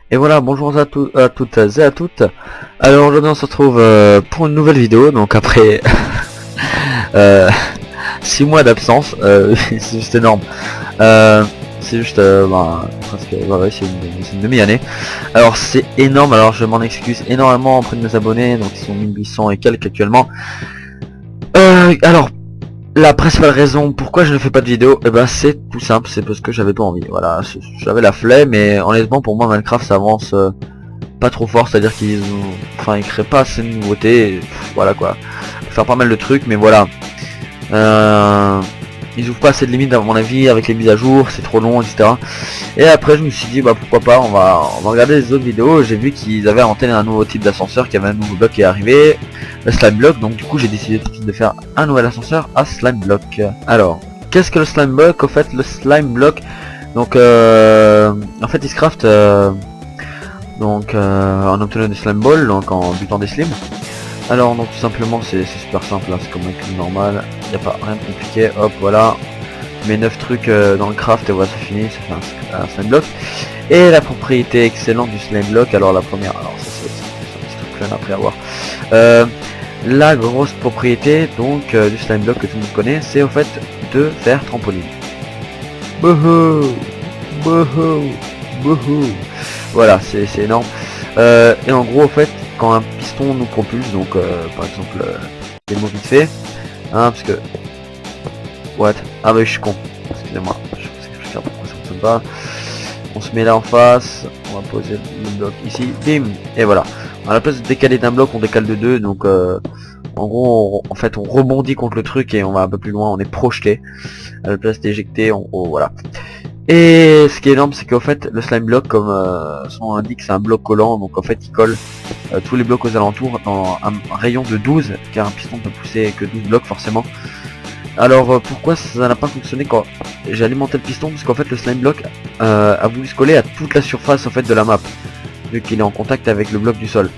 Et voilà, bonjour à toutes et à toutes. Alors aujourd'hui on se retrouve pour une nouvelle vidéo, donc après euh, 6 mois d'absence, c'est juste énorme. C'est juste presque c'est une demi-année. Alors c'est énorme, alors je m'en excuse énormément auprès de mes abonnés, donc ils sont 1800 et quelques actuellement. Alors la principale raison pourquoi je ne fais pas de vidéo, et ben c'est tout simple, c'est parce que j'avais pas envie. Voilà, j'avais la flemme, mais honnêtement pour moi Minecraft ça avance pas trop fort, c'est à dire ils créent pas assez de nouveautés, voilà quoi, faire pas mal de trucs, mais voilà, ils ouvrent pas assez de limites à mon avis avec les mises à jour, c'est trop long, etc. Et après je me suis dit bah pourquoi pas, on va regarder les autres vidéos. J'ai vu qu'ils avaient inventé un nouveau type d'ascenseur, qu'il y avait un nouveau bloc qui est arrivé, le slime block, donc du coup j'ai décidé tout de suite de faire un nouvel ascenseur à slime block. Alors qu'est-ce que le slime block? En fait le slime block, donc en fait il se craft en obtenant des slime balls, donc en butant des slimes. Alors donc tout simplement c'est super simple, hein, c'est comme un cube normal, il n'y a pas rien de compliqué, hop voilà, je mets 9 trucs dans le craft et voilà c'est fini, ça fait un slime block. Et la propriété excellente du slime block, alors la première, alors ça c'est un petit truc après avoir. La grosse propriété donc du slime block que tout le monde connaît, c'est au fait de faire trampoline. Bouhou, bouhou, bouhou. Voilà, c'est énorme. Et en gros, en fait, quand un piston nous propulse, donc par exemple, des mots vite fait, hein, parce que... What? Ah bah je suis con, excusez-moi, je sais plus faire pourquoi ça fonctionne pas. On se met là en face, on va poser le bloc ici, bim, et voilà. À la place de décaler d'un bloc, on décale de deux, donc en gros, en fait, on rebondit contre le truc et on va un peu plus loin, on est projeté. À la place d'éjecter, voilà. Et ce qui est énorme, c'est qu'en fait le slime block, comme son nom l'indique, c'est un bloc collant, donc en fait il colle tous les blocs aux alentours dans un rayon de 12, car un piston peut pousser que 12 blocs forcément. Alors pourquoi ça n'a pas fonctionné quand j'ai alimenté le piston? Parce qu'en fait le slime block a voulu se coller à toute la surface en fait de la map, vu qu'il est en contact avec le bloc du sol.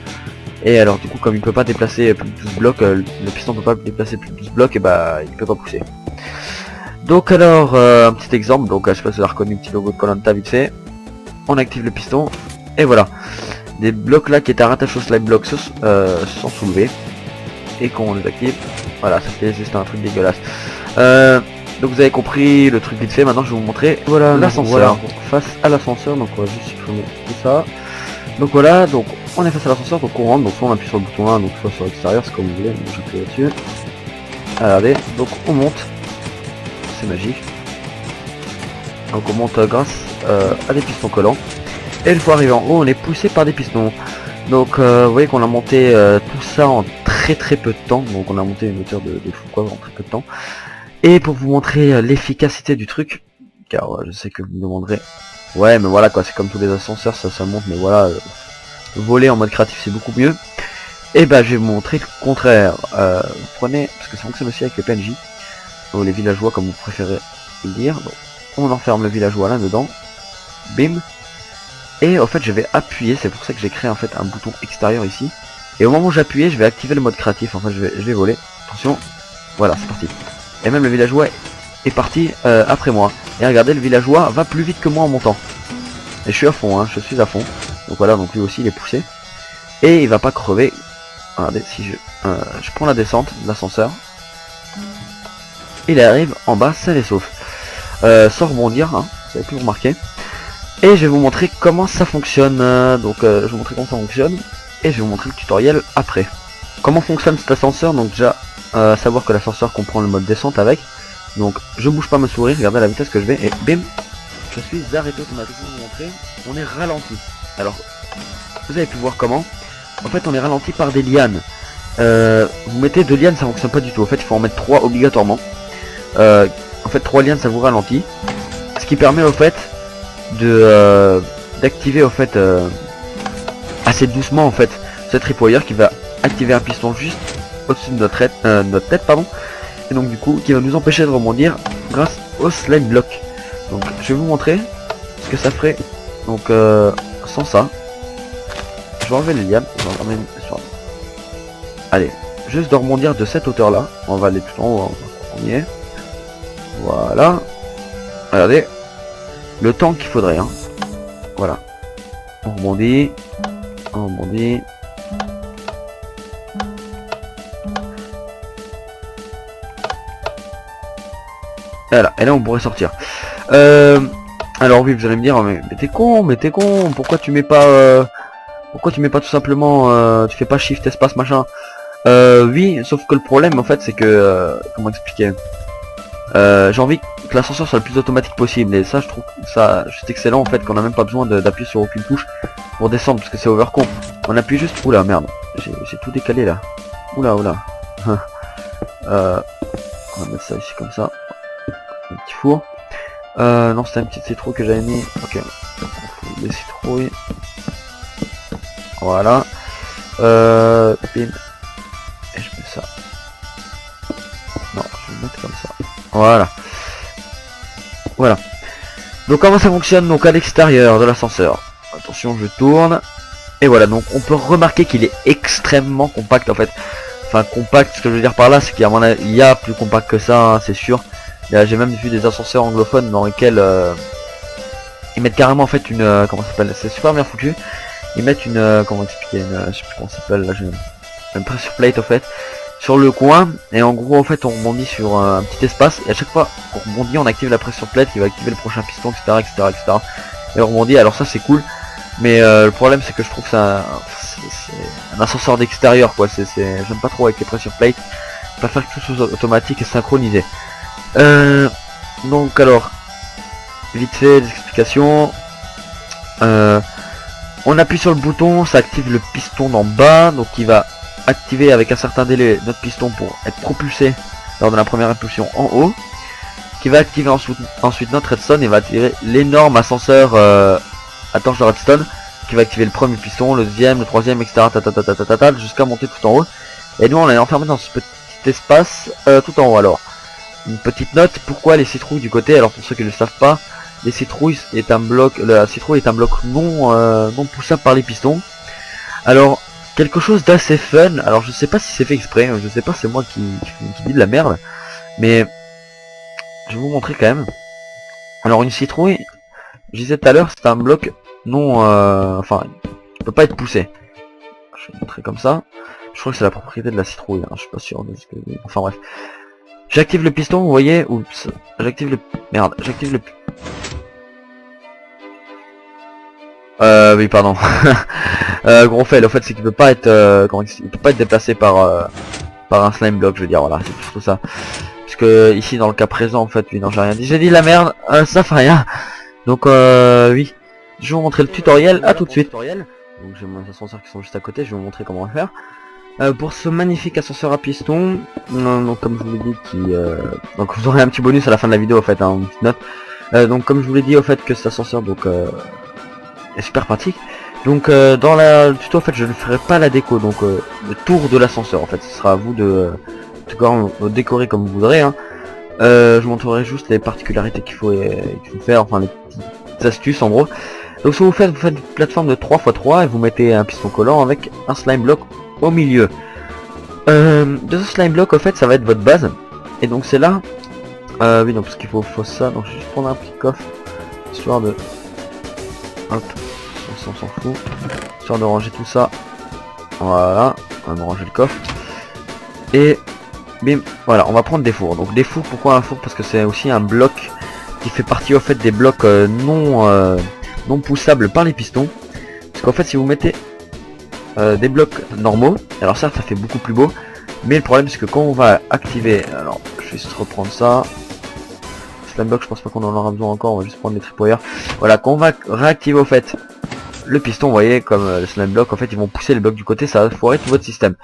Et alors du coup comme il peut pas déplacer plus de 12 blocs, le piston peut pas déplacer plus de 12 blocs, et bah il peut pas pousser. Donc alors, un petit exemple, donc je sais pas si vous avez reconnu le petit logo de Koh-Lanta vite fait. On active le piston, et voilà. Des blocs là qui étaient rattachés au slime block se sont soulevés. Et quand on les active, voilà, ça fait juste un truc dégueulasse. Donc vous avez compris le truc vite fait, maintenant je vais vous montrer voilà l'ascenseur. Voilà, face à l'ascenseur, donc on va juste supprimer tout ça. Donc voilà, donc on est face à l'ascenseur, donc on rentre, donc soit on appuie sur le bouton 1, donc soit sur l'extérieur, c'est comme vous voulez, donc j'appuie là-dessus. Regardez, donc on monte. C'est magique. Donc on monte grâce à des pistons collants. Et une fois arrivé en haut, on est poussé par des pistons. Donc vous voyez qu'on a monté tout ça en très peu de temps. Donc on a monté une hauteur de fou quoi en très peu de temps. Et pour vous montrer l'efficacité du truc, car je sais que vous me demanderez, ouais mais voilà quoi, c'est comme tous les ascenseurs, ça monte, mais voilà, voler en mode créatif c'est beaucoup mieux. Et bah je vais vous montrer le contraire. Vous prenez, parce que ça fonctionne aussi avec les PNJ, ou les villageois comme vous préférez le dire. Donc, on enferme le villageois là dedans, bim, et en fait je vais appuyer, c'est pour ça que j'ai créé en fait un bouton extérieur ici, et au moment où j'appuie je vais activer le mode créatif, en fait je vais voler, attention, voilà c'est parti, et même le villageois est parti après moi, et regardez le villageois va plus vite que moi en montant, et je suis à fond, hein, je suis à fond, donc voilà, donc lui aussi il est poussé, et il va pas crever. Regardez, si je prends la descente de l'ascenseur, il arrive en bas sain et sauf, sans rebondir, hein, vous avez pu remarquer. Et je vais vous montrer comment ça fonctionne, donc je vais vous montrer comment ça fonctionne, et je vais vous montrer le tutoriel après. Comment fonctionne cet ascenseur? Donc déjà, savoir que l'ascenseur comprend le mode descente avec, donc je bouge pas ma souris, regardez la vitesse que je vais, et bim, je suis arrêté automatiquement. Vous montrer, on est ralenti. Alors, vous avez pu voir comment. En fait on est ralenti par des lianes. Vous mettez 2 lianes, ça fonctionne pas du tout, en fait il faut en mettre 3 obligatoirement. En fait 3 lianes ça vous ralentit, ce qui permet au fait de d'activer au fait assez doucement en fait ce tripwire qui va activer un piston juste au-dessus de notre tête pardon, et donc du coup qui va nous empêcher de rebondir grâce au slime block. Donc je vais vous montrer ce que ça ferait donc sans ça. Je vais enlever les lianes, je vais en remettre sur... Allez, juste de rebondir de cette hauteur là, on va aller tout en haut, on y est. Voilà. Regardez le temps qu'il faudrait, hein. Voilà. On rebondit. On rebondit. Voilà, et là on pourrait sortir. Alors oui, vous allez me dire, mais t'es con, pourquoi tu mets pas tout simplement, tu fais pas shift espace machin. Oui, sauf que le problème en fait c'est que, comment expliquer, j'ai envie que l'ascenseur soit le plus automatique possible, et ça je trouve ça juste excellent en fait, qu'on a même pas besoin d'appuyer sur aucune touche pour descendre, parce que c'est overcomp. On appuie juste, oula merde, j'ai tout décalé là, oula. On va mettre ça ici comme ça, un petit four. Non, c'était un petit citrouille que j'avais mis. Ok, on fout des citrouilles. Voilà. Bim. Et je mets ça. Non, je vais le mettre comme ça. Voilà. Voilà. Donc comment ça fonctionne donc à l'extérieur de l'ascenseur. Attention, je tourne. Et voilà, donc on peut remarquer qu'il est extrêmement compact en fait. Enfin compact, ce que je veux dire par là, c'est qu'il y a plus compact que ça, hein, c'est sûr. J'ai même vu des ascenseurs anglophones dans lesquels ils mettent carrément en fait une comment ça s'appelle, c'est super bien foutu. Ils mettent une comment expliquer, je sais plus comment ça s'appelle là, une pressure plate en fait sur le coin, et en gros en fait on rebondit sur un petit espace, et à chaque fois qu'on rebondit on active la pressure plate qui va activer le prochain piston, etc. Et on rebondit. Alors ça c'est cool, mais le problème c'est que je trouve que c'est un ascenseur d'extérieur quoi. J'aime pas trop avec les pressure plates. Je préfère que tout soit automatique et synchronisé. Donc alors vite fait des explications. On appuie sur le bouton, ça active le piston d'en bas, donc il va activer avec un certain délai notre piston pour être propulsé lors de la première impulsion en haut, qui va activer ensuite notre redstone et va activer l'énorme ascenseur à torche de redstone, qui va activer le premier piston, le deuxième, le troisième, etc. Jusqu'à monter tout en haut. Et nous on est enfermé dans ce petit espace tout en haut. Alors une petite note, pourquoi les citrouilles du côté? Alors pour ceux qui ne le savent pas, les citrouilles est un bloc, la citrouille est un bloc non poussable par les pistons. Alors quelque chose d'assez fun, alors je sais pas si c'est fait exprès, je sais pas, c'est moi qui dis de la merde, mais je vais vous montrer quand même. Alors une citrouille, je disais tout à l'heure, c'est un bloc non, enfin, il peut pas être poussé. Je vais montrer comme ça. Je crois que c'est la propriété de la citrouille, hein, je suis pas sûr de ce que... Enfin bref. J'active le piston, vous voyez, oups, j'active le... Merde, j'active le... Oui pardon. Gros fait, le fait c'est qu'il peut pas être il peut pas être déplacé par un slime block, je veux dire, voilà, c'est tout ça. Parce que ici dans le cas présent en fait, oui non j'ai rien dit, j'ai dit la merde, ça fait rien. Donc oui, je vais vous montrer le tutoriel, à tout de suite. Donc j'ai mes ascenseurs qui sont juste à côté, je vais vous montrer comment on va faire. Pour ce magnifique ascenseur à piston, donc comme je vous l'ai dit, donc vous aurez un petit bonus à la fin de la vidéo en fait, hein, une petite note. Donc comme je vous l'ai dit au fait que cet ascenseur donc est super pratique. Donc dans le tuto en fait je ne ferai pas la déco, donc le tour de l'ascenseur en fait, ce sera à vous de décorer comme vous voudrez, hein. Je montrerai juste les particularités qu'il faut faire, enfin les petites astuces en gros. Donc ce que vous faites une plateforme de 3x3 et vous mettez un piston collant avec un slime block au milieu. De ce slime block en fait ça va être votre base, et donc c'est là oui donc parce qu'il faut ça, donc je vais juste prendre un petit coffre histoire de hop, on s'en fout, histoire de ranger tout ça. Voilà, on va ranger le coffre et bim, voilà, on va prendre des fours. Donc des fours, pourquoi un four? Parce que c'est aussi un bloc qui fait partie au fait des blocs non poussables par les pistons. Parce qu'en fait si vous mettez des blocs normaux, alors ça fait beaucoup plus beau, mais le problème c'est que quand on va activer, alors je vais juste reprendre ça, slime block je pense pas qu'on en aura besoin encore, on va juste prendre les tripwires. Voilà, quand on va réactiver au fait le piston, vous voyez comme le slime block, en fait ils vont pousser les blocs du côté, ça va foirer tout votre système.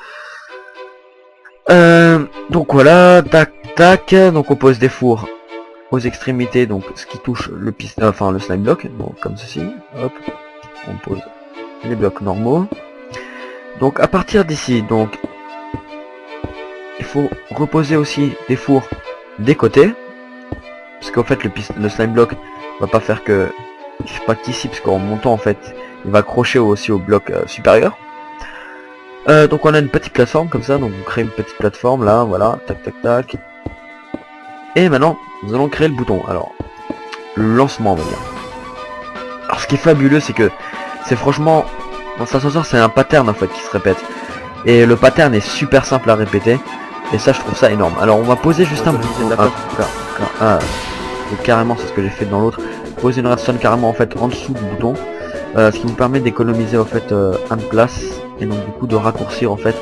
Donc voilà, tac tac, donc on pose des fours aux extrémités, donc ce qui touche le piston, enfin le slime block, donc comme ceci, hop, on pose les blocs normaux. Donc à partir d'ici, donc il faut reposer aussi des fours des côtés, parce qu'en fait le slime block va pas faire que, je sais pas qu'ici, parce qu'en montant en fait il va accrocher aussi au bloc supérieur. Donc on a une petite plateforme comme ça, donc on crée une petite plateforme là, voilà, tac tac tac. Et maintenant nous allons créer le bouton, alors le lancement on va dire. Alors ce qui est fabuleux c'est que c'est franchement, dans cet ascenseur c'est un pattern en fait qui se répète. Et le pattern est super simple à répéter. Et ça je trouve ça énorme. Alors on va poser juste un bouton. Carrément c'est ce que j'ai fait dans l'autre. Poser une redstone carrément en fait en dessous du bouton. Ce qui nous permet d'économiser en fait un de place. Et donc du coup de raccourcir en fait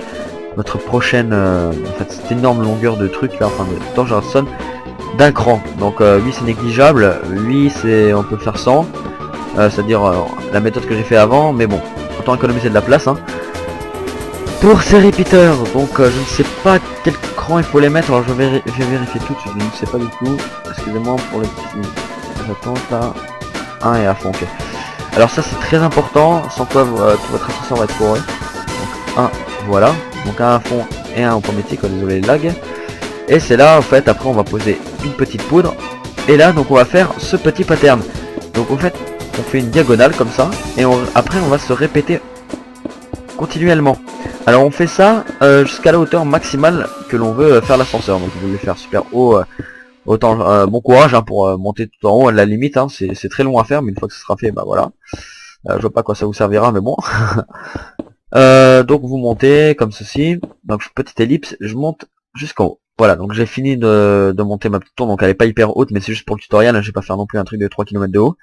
notre prochaine en fait cette énorme longueur de truc là, enfin de torche de redstone d'un cran. Donc 8 c'est négligeable, 8 c'est on peut faire 100. C'est-à-dire la méthode que j'ai fait avant, mais bon, autant économiser de la place hein. Pour ces repeaters, donc je ne sais pas quel cran il faut les mettre, alors je vais vérifier tout de suite, je ne sais pas du tout, excusez-moi pour les petits, j'attends là, 1 et à fond, ok. Alors ça c'est très important, sans quoi tout votre ascenseur va être foiré. Donc 1, voilà, donc 1 à fond et 1 au premier tic, désolé les lags. Et c'est là en fait, après on va poser une petite poudre, et là donc on va faire ce petit pattern. Donc en fait, on fait une diagonale comme ça, et après on va se répéter continuellement. Alors on fait ça jusqu'à la hauteur maximale que l'on veut faire l'ascenseur. Donc vous voulez faire super haut, autant bon courage hein, pour monter tout en haut à la limite. Hein, c'est très long à faire, mais une fois que ce sera fait, bah voilà. Je vois pas à quoi ça vous servira, mais bon. Donc vous montez comme ceci. Donc petite ellipse, je monte jusqu'en haut. Voilà, donc j'ai fini de monter ma petite tour. Donc elle est pas hyper haute, mais c'est juste pour le tutoriel. Hein, je vais pas faire non plus un truc de 3 km de haut.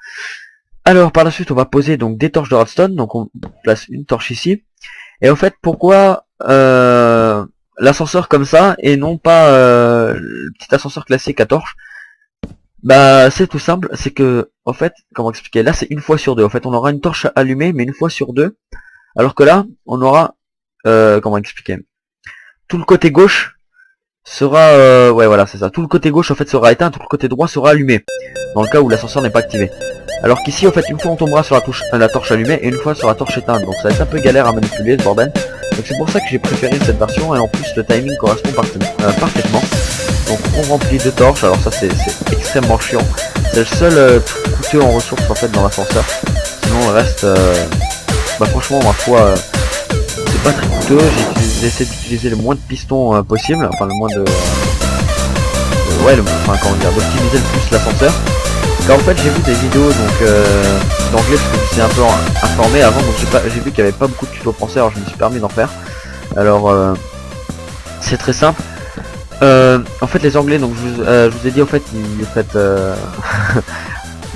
Alors par la suite on va poser donc des torches de redstone. Donc on place une torche ici. Et en fait, pourquoi l'ascenseur comme ça et non pas le petit ascenseur classique à torche? Bah c'est tout simple, c'est que en fait, comment expliquer, là c'est une fois sur deux. En fait on aura une torche allumée mais une fois sur deux. Alors que là on aura comment expliquer, tout le côté gauche sera ouais voilà c'est ça, tout le côté gauche en fait sera éteint, tout le côté droit sera allumé dans le cas où l'ascenseur n'est pas activé. Alors qu'ici en fait une fois on tombera sur la torche allumée et une fois sur la torche éteinte, donc ça va être un peu galère à manipuler ce bordel. Donc c'est pour ça que j'ai préféré cette version, et en plus le timing correspond parfaitement. Donc on remplit deux torches, alors ça c'est extrêmement chiant, c'est le seul truc coûteux en ressources en fait dans l'ascenseur. Sinon le reste bah franchement ma foi c'est pas très coûteux. J'ai essayé d'utiliser le moins de pistons possible, enfin le moins de ouais enfin comment dire, d'optimiser le plus l'ascenseur. Car en fait j'ai vu des vidéos donc d'anglais parce que je suis un peu informé avant, donc j'ai vu qu'il n'y avait pas beaucoup de tutos français, alors je me suis permis d'en faire. Alors c'est très simple. En fait les anglais, donc je vous ai dit en fait ils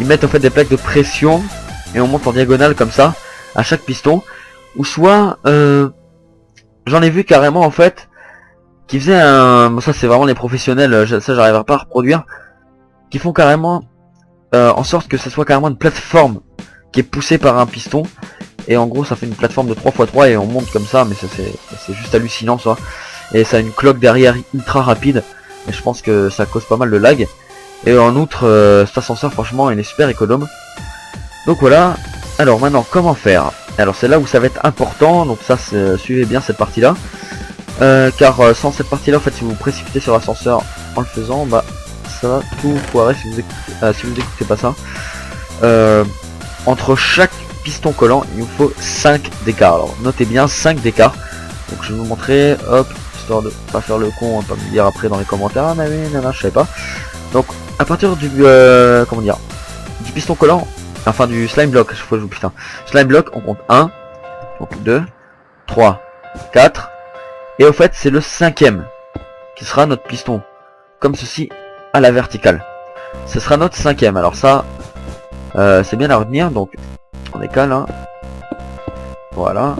mettent en fait des plaques de pression et on monte en diagonale comme ça à chaque piston. Ou soit j'en ai vu carrément en fait qui faisaient un, bon, ça c'est vraiment les professionnels, ça j'arriverai pas à reproduire, qui font carrément en sorte que ce soit carrément une plateforme qui est poussée par un piston, et en gros ça fait une plateforme de 3x3 et on monte comme ça, mais ça c'est juste hallucinant ça, et ça a une cloque derrière ultra rapide, et je pense que ça cause pas mal de lag. Et en outre cet ascenseur franchement il est super économe. Donc voilà. Alors maintenant comment faire? Alors c'est là où ça va être important, donc ça suivez bien cette partie là, car sans cette partie là en fait si vous vous précipitez sur l'ascenseur en le faisant, bah ça va tout foirer si vous écoutez pas ça. Entre chaque piston collant il nous faut 5 d'écart, alors notez bien 5 d'écart. Donc je vais vous montrer, hop, histoire de pas faire le con, pas me dire après dans les commentaires, ah mais oui, non, je savais pas. Donc à partir du comment dire, du piston collant, enfin du slime block, je faut jouer putain. Slime block, on compte 1, donc 2, 3, 4, et au fait c'est le cinquième qui sera notre piston, comme ceci à la verticale. Ce sera notre cinquième, alors ça c'est bien à retenir, donc on décale, hein. Voilà,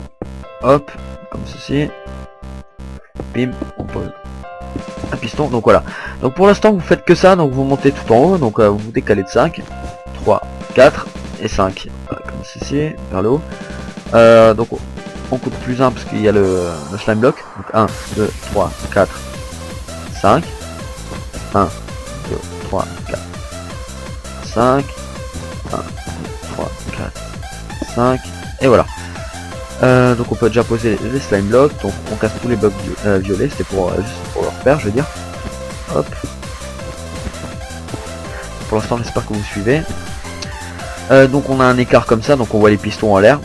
hop, comme ceci, bim, on pose un piston, donc voilà. Donc pour l'instant vous faites que ça, donc vous montez tout en haut, donc vous décalez de 5, 3, 4 et 5, comme ceci, vers le haut. Donc on coupe plus 1 parce qu'il y a le slime block, donc 1, 2, 3, 4, 5, 1, 2, 3, 4, 5, 1, 2, 3, 4, 5, et voilà. Donc on peut déjà poser les slime blocks, donc on casse tous les blocs violets, c'était pour juste pour le repère je veux dire. Hop. Pour l'instant j'espère que vous suivez. Donc on a un écart comme ça, donc on voit les pistons en l'air.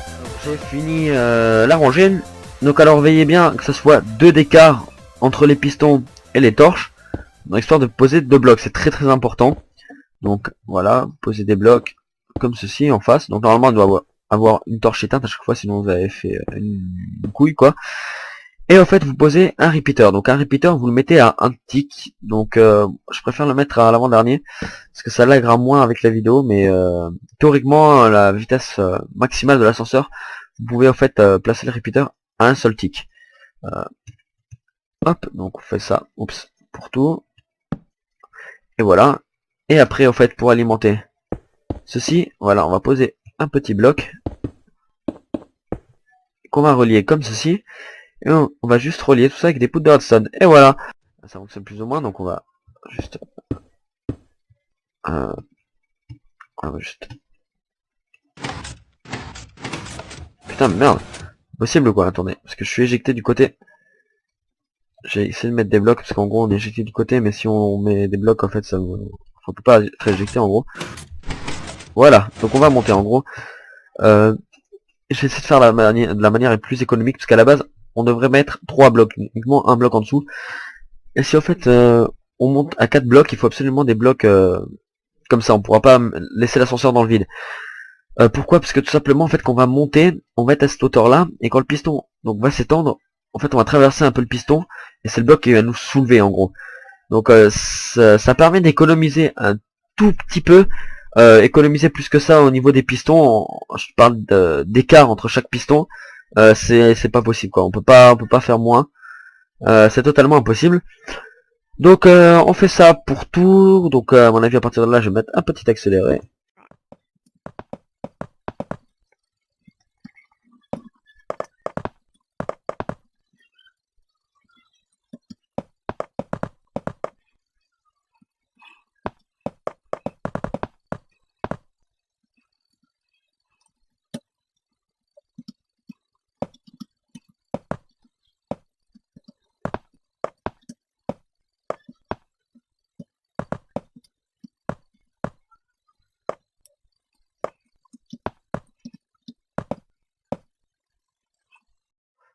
J'ai fini la rangée, donc alors veillez bien que ce soit 2 d'écart entre les pistons et les torches, donc histoire de poser 2 blocs, c'est très très important. Donc voilà, poser des blocs comme ceci en face, donc normalement avoir une torche éteinte à chaque fois, sinon vous avez fait une couille quoi. Et en fait vous posez un repeater. Donc un repeater vous le mettez à un tick. Donc je préfère le mettre à l'avant-dernier parce que ça lagrera moins avec la vidéo, mais théoriquement la vitesse maximale de l'ascenseur, vous pouvez en fait placer le repeater à un seul tick. Hop, donc on fait ça, oups, pour tout. Et voilà. Et après en fait pour alimenter ceci, voilà, on va poser un petit bloc qu'on va relier comme ceci. Et on va juste relier tout ça avec des poutres de redstone. Et voilà. Ça fonctionne plus ou moins, donc on va juste... on va juste... Putain, merde. Possible quoi, attendez. Parce que je suis éjecté du côté. J'ai essayé de mettre des blocs, parce qu'en gros on est éjecté du côté, mais si on met des blocs, en fait, ça on peut pas être éjecté en gros. Voilà, donc on va monter en gros. Je vais essayer de faire de la manière la plus économique, parce qu'à la base, on devrait mettre 3 blocs, uniquement un bloc en dessous. Et si en fait on monte à 4 blocs, il faut absolument des blocs comme ça, on pourra pas laisser l'ascenseur dans le vide. Pourquoi? Parce que tout simplement en fait qu'on va monter, on va être à cette hauteur là, et quand le piston donc va s'étendre, en fait on va traverser un peu le piston, et c'est le bloc qui va nous soulever en gros. Donc ça permet d'économiser un tout petit peu, économiser plus que ça au niveau des pistons, je parle d'écart entre chaque piston, c'est pas possible quoi, on peut pas faire moins, c'est totalement impossible. Donc on fait ça pour tout, donc à mon avis à partir de là je vais mettre un petit accéléré.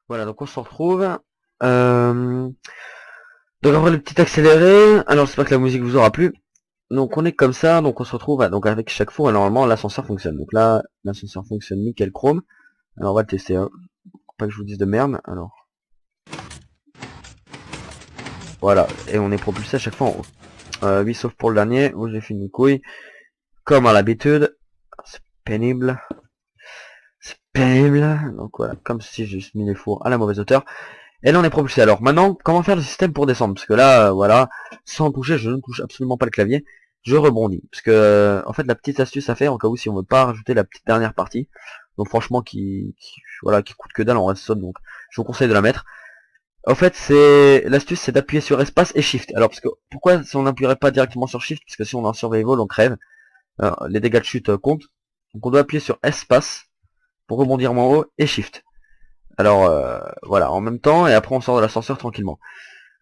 Voilà, donc on se retrouve. Donc après le petit accéléré, alors j'espère que la musique vous aura plu. Donc on est comme ça, donc on se retrouve donc avec chaque four et normalement l'ascenseur fonctionne. Donc là, l'ascenseur fonctionne nickel chrome. Alors on va le tester, hein. Faut pas que je vous dise de merde. Alors voilà, et on est propulsé à chaque fois en haut. Oui, sauf pour le dernier où j'ai fait une couille. Comme à l'habitude. C'est pénible. C'est pénible. Donc voilà, comme si j'ai juste mis les fours à la mauvaise hauteur. Et là on est propulsé. Alors maintenant, comment faire le système pour descendre? Parce que là, voilà, sans toucher, je ne touche absolument pas le clavier. Je rebondis. Parce que en fait la petite astuce à faire, en cas où si on veut pas rajouter la petite dernière partie, donc franchement voilà, qui coûte que dalle en reste donc je vous conseille de la mettre. En fait l'astuce c'est d'appuyer sur espace et shift. Alors parce que pourquoi si on n'appuierait pas directement sur shift? Parce que si on est en survival on crève. Alors, les dégâts de chute comptent. Donc on doit appuyer sur espace pour rebondir en haut et shift. Alors voilà, en même temps, et après on sort de l'ascenseur tranquillement.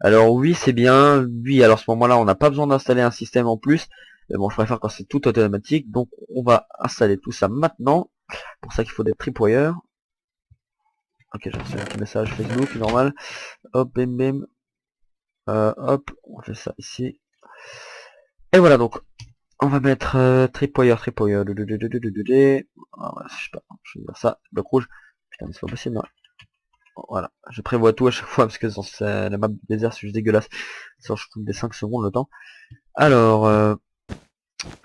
Alors oui, c'est bien, oui, alors à ce moment-là, on n'a pas besoin d'installer un système en plus. Mais bon, je préfère quand c'est tout automatique, donc on va installer tout ça maintenant. Pour ça qu'il faut des tripwires. Ok, j'ai reçu un petit message Facebook, normal. Hop, bim bim. Hop, on fait ça ici. Et voilà, donc, on va mettre tripwire. Ah, ouais, je sais pas, je vais dire ça, bloc rouge. Putain, mais c'est pas possible, non. Voilà, je prévois tout à chaque fois parce que la map désert c'est juste dégueulasse. Ça je coupe des 5 secondes le temps. Alors,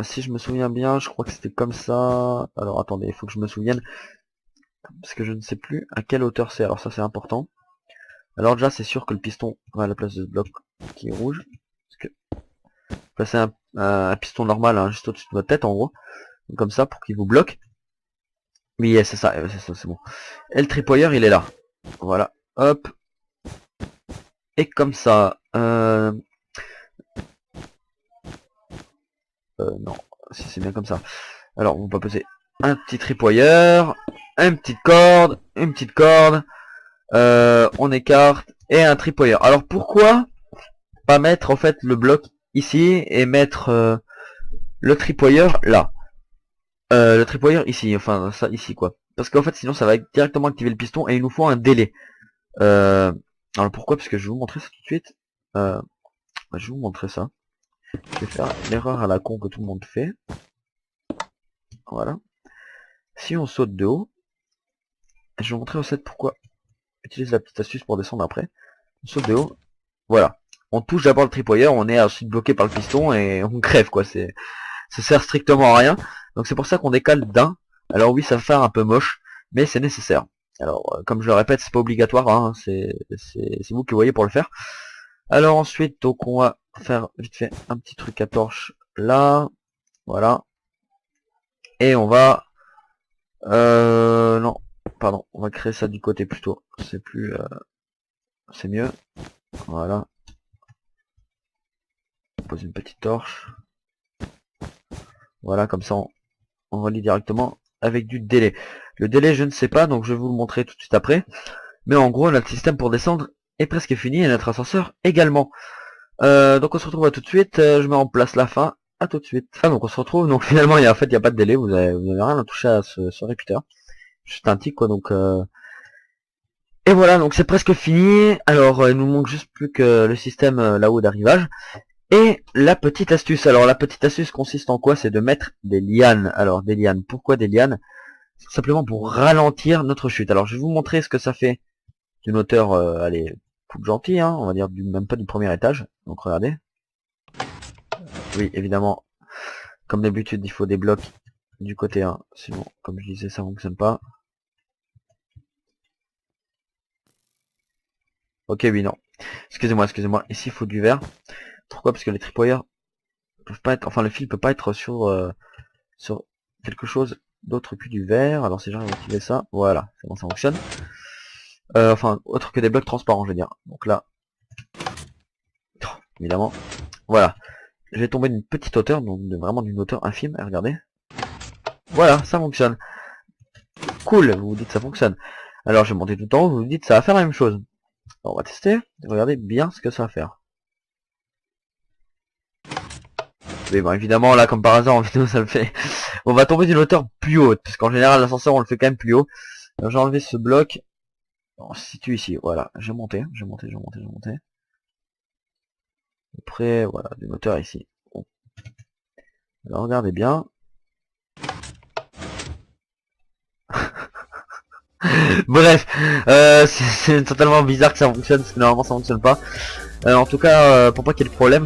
si je me souviens bien, je crois que c'était comme ça. Alors attendez, il faut que je me souvienne. Parce que je ne sais plus à quelle hauteur c'est. Alors ça c'est important. Alors déjà c'est sûr que le piston va à la place de ce bloc qui est rouge. Parce que placer un piston normal hein, juste au-dessus de votre tête en gros. Comme ça pour qu'il vous bloque. Oui c'est ça, c'est bon. Et le tripwire il est là. Voilà. Hop. Et comme ça. Non, si c'est bien comme ça. Alors, on va poser un petit tripwire, une petite corde, on écarte, et un tripwire. Alors, pourquoi pas mettre, en fait, le bloc ici, et mettre le tripwire là? Le tripwire ici, enfin, ça ici, quoi. Parce qu'en fait, sinon, ça va directement activer le piston, et il nous faut un délai. Alors, pourquoi? Parce que je vais vous montrer ça tout de suite. Je vais vous montrer ça. Je vais faire l'erreur à la con que tout le monde fait. Voilà. Si on saute de haut, je vais vous montrer au set pourquoi. Utilise la petite astuce pour descendre après. On saute de haut, voilà. On touche d'abord le tripwire, on est ensuite bloqué par le piston et on crève quoi. Ça sert strictement à rien. Donc c'est pour ça qu'on décale d'un. Alors oui, ça va faire un peu moche, mais c'est nécessaire. Alors comme je le répète, c'est pas obligatoire, hein, c'est vous qui voyez pour le faire. Alors ensuite, donc on va faire vite fait un petit truc à torche là, voilà. Et on va, non, pardon, on va créer ça du côté plutôt. C'est plus, c'est mieux. Voilà. On pose une petite torche. Voilà, comme ça on relie directement avec du délai. Le délai, je ne sais pas, donc je vais vous le montrer tout de suite après. Mais en gros, notre système pour descendre est presque fini et notre ascenseur également. Donc on se retrouve à tout de suite. Je mets en place la fin. À tout de suite. Ah, donc on se retrouve. Donc finalement, en fait, il n'y a pas de délai. Vous avez rien à toucher à ce réputeur. Juste un tic quoi. Donc et voilà. Donc c'est presque fini. Alors il nous manque juste plus que le système là-haut d'arrivage. Et la petite astuce. Alors la petite astuce consiste en quoi? C'est de mettre des lianes. Alors des lianes. Pourquoi des lianes? Tout simplement pour ralentir notre chute. Alors je vais vous montrer ce que ça fait d'une hauteur, allez, toute gentille, hein, on va dire même pas du premier étage. Donc regardez. Oui, évidemment, comme d'habitude, il faut des blocs du côté 1. Sinon, comme je disais, ça fonctionne pas. Ok, oui, non. Excusez-moi. Ici, il faut du verre. Pourquoi? Parce que les tripwires peuvent pas être, enfin, le fil peut pas être sur quelque chose d'autre que du verre. Alors si j'arrive à activer ça, voilà, c'est bon, ça fonctionne. Enfin, autre que des blocs transparents, je veux dire. Donc là, évidemment, voilà. Je vais tomber d'une petite hauteur, donc vraiment d'une hauteur infime. Et regardez. Voilà, ça fonctionne. Cool, vous vous dites ça fonctionne. Alors je vais monter tout en haut, vous vous dites ça va faire la même chose. Alors, on va tester. Regardez bien ce que ça va faire. Mais bon, évidemment, là, comme par hasard, en vidéo, ça le fait. On va tomber d'une hauteur plus haute, parce qu'en général, l'ascenseur, on le fait quand même plus haut. Alors, j'ai enlevé ce bloc. On se situe ici. Voilà, j'ai monté. Après, voilà, d'une hauteur ici. Bon. Alors, regardez bien. Bref, c'est totalement bizarre que ça fonctionne, parce que normalement, ça fonctionne pas. En tout cas, pour pas qu'il y ait de problème.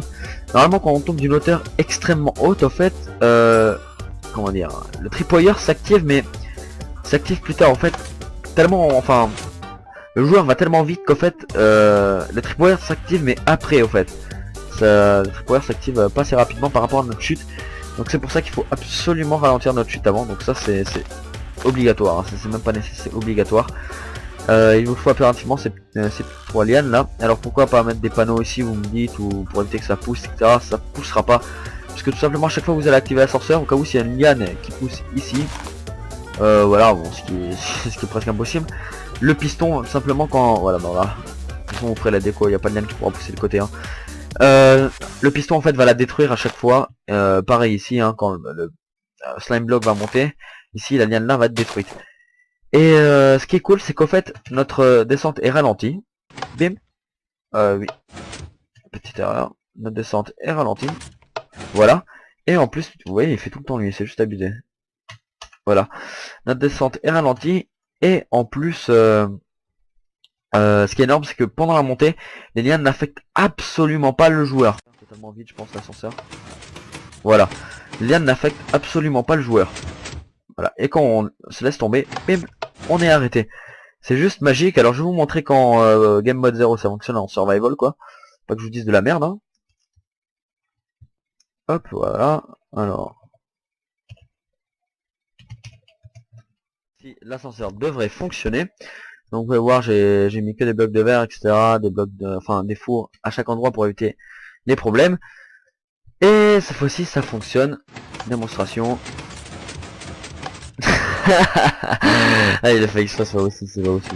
Normalement, quand on tombe d'une hauteur extrêmement haute, en fait, comment dire, le tripwire s'active, mais s'active plus tard, en fait, tellement, enfin, le joueur va tellement vite qu'en fait, le tripwire s'active, mais après, en fait, le tripwire s'active pas assez rapidement par rapport à notre chute, donc c'est pour ça qu'il faut absolument ralentir notre chute avant, donc ça c'est obligatoire, hein. C'est même pas nécessaire, c'est obligatoire. Il vous faut impérativement ces 3 lianes là. Alors pourquoi pas mettre des panneaux ici, vous me dites, ou pour éviter que ça pousse, etc. Ça poussera pas, parce que tout simplement à chaque fois que vous allez activer l'ascenseur, au cas où s'il y a une liane qui pousse ici, voilà, bon, ce qui est presque impossible. Le piston, simplement quand, voilà, bon là, de toute façon vous ferez la déco, il n'y a pas de liane qui pourra pousser de côté, hein. Le piston en fait va la détruire à chaque fois. Pareil ici, hein, quand le slime block va monter, ici la liane là va être détruite. Et ce qui est cool, c'est qu'en fait, notre descente est ralentie. Bim. Oui. Petite erreur. Notre descente est ralentie. Voilà. Et en plus, vous voyez, il fait tout le temps lui, c'est juste abusé. Voilà. Notre descente est ralentie. Et en plus, ce qui est énorme, c'est que pendant la montée, les lianes n'affectent absolument pas le joueur. Totalement vide, je pense, l'ascenseur. Voilà. Les lianes n'affectent absolument pas le joueur. Voilà. Et quand on se laisse tomber, bim, on est arrêté. C'est juste magique. Alors je vais vous montrer quand Game Mode 0 ça fonctionne en survival quoi. Pas que je vous dise de la merde, hein. Hop, voilà. Alors. Si l'ascenseur devrait fonctionner. Donc vous pouvez voir, j'ai mis que des blocs de verre, etc. Des blocs de. Enfin des fours à chaque endroit pour éviter les problèmes. Et cette fois-ci ça fonctionne. Démonstration. Ah, il a fait exprès, c'est pas aussi, c'est pas aussi.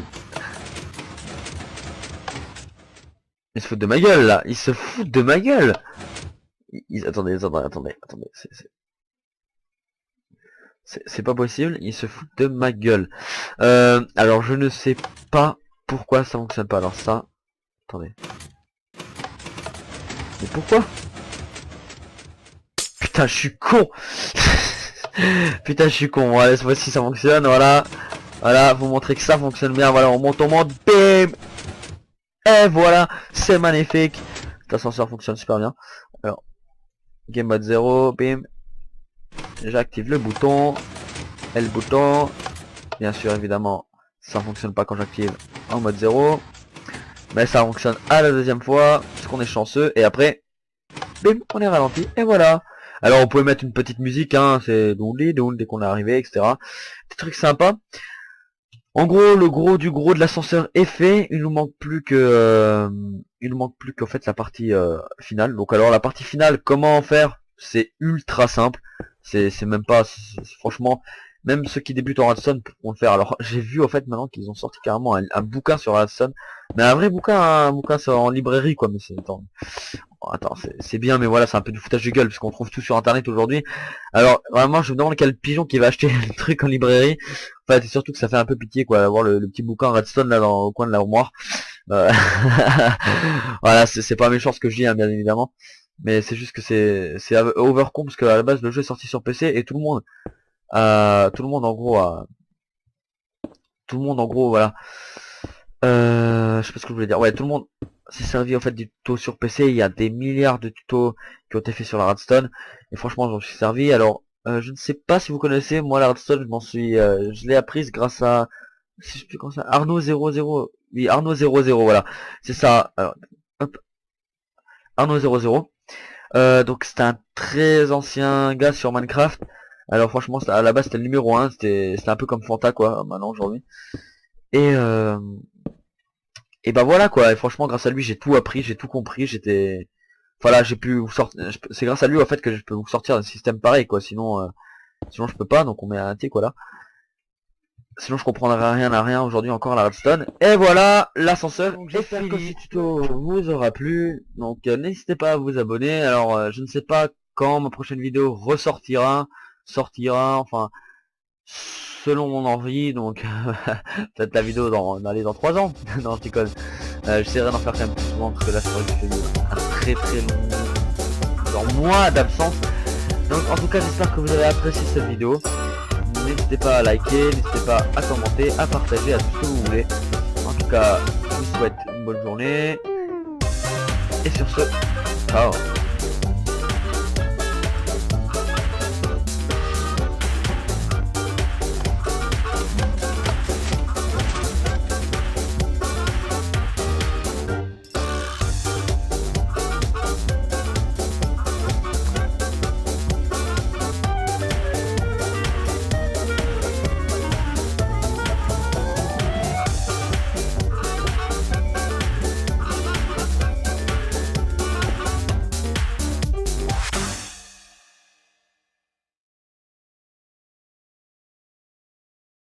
Il se fout de ma gueule là, il se fout de ma gueule. Attendez, c'est pas possible, il se fout de ma gueule. Alors je ne sais pas pourquoi ça fonctionne pas. Alors ça, attendez. Mais pourquoi? Putain, je suis con. Putain, je suis con. Voilà, cette fois-ci ça fonctionne. Voilà. Voilà, vous montrer que ça fonctionne bien. Voilà, on monte, bim. Et voilà, c'est magnifique. Cet ascenseur fonctionne super bien. Alors, game mode 0, bim. J'active le bouton. Et le bouton. Bien sûr, évidemment, ça fonctionne pas quand j'active en mode 0. Mais ça fonctionne à la deuxième fois, parce qu'on est chanceux. Et après, bim, on est ralenti. Et voilà. Alors, on pouvait mettre une petite musique, hein. C'est douli, douli, dès qu'on est arrivé, etc. Des trucs sympas. En gros, le gros du gros de l'ascenseur est fait. Il nous manque plus que, qu'en fait la partie finale. Donc alors la partie finale, comment faire? C'est ultra simple. C'est même pas, franchement, même ceux qui débutent en Redstone pourront le faire. Alors j'ai vu en fait maintenant qu'ils ont sorti carrément un bouquin sur Redstone, mais un vrai bouquin, hein, un bouquin en librairie quoi. Mais c'est attends, c'est bien, mais voilà, c'est un peu du foutage de gueule parce qu'on trouve tout sur internet aujourd'hui. Alors vraiment, je me demande quel pigeon qui va acheter le truc en librairie. Enfin, c'est surtout que ça fait un peu pitié quoi, d'avoir le petit bouquin Redstone là au coin de l'armoire. Euh, voilà, c'est pas méchant ce que je dis, hein, bien évidemment, mais c'est juste que c'est overcom parce qu'à la base le jeu est sorti sur PC et tout le monde, tout le monde en gros, voilà. Je sais pas ce que je voulais dire. Ouais, tout le monde s'est servi en fait du tuto sur PC. Il y a des milliards de tutos qui ont été faits sur la Redstone et franchement, j'en suis servi. Alors, je ne sais pas si vous connaissez, moi la Redstone, je l'ai apprise grâce à, si je sais plus comment ça, Arnaud 00. Oui, Arnaud 00, voilà, c'est ça. Alors, hop, Arnaud 00. Donc c'était un très ancien gars sur Minecraft. Alors franchement, à la base c'était le numéro 1, c'était un peu comme Fanta quoi, maintenant aujourd'hui. Et et bah voilà quoi, et franchement grâce à lui j'ai tout appris, j'ai tout compris, voilà, j'ai pu vous sortir, c'est grâce à lui en fait que je peux vous sortir d'un système pareil quoi, sinon je peux pas, donc on met un tick voilà. Sinon je comprendrais rien à rien aujourd'hui encore à la Redstone. Et voilà, l'ascenseur est fini. Que ce tuto vous aura plu, donc n'hésitez pas à vous abonner. Alors je ne sais pas quand ma prochaine vidéo sortira, enfin selon mon envie, donc peut-être la vidéo dans 3 ans. Non, je déconne. J'essaierai d'en faire quand même plus souvent parce que là c'est vrai que j'ai eu un très long mois d'absence. Donc en tout cas j'espère que vous avez apprécié cette vidéo. N'hésitez pas à liker, n'hésitez pas à commenter, à partager, à tout ce que vous voulez. En tout cas, je vous souhaite une bonne journée. Et sur ce, ciao.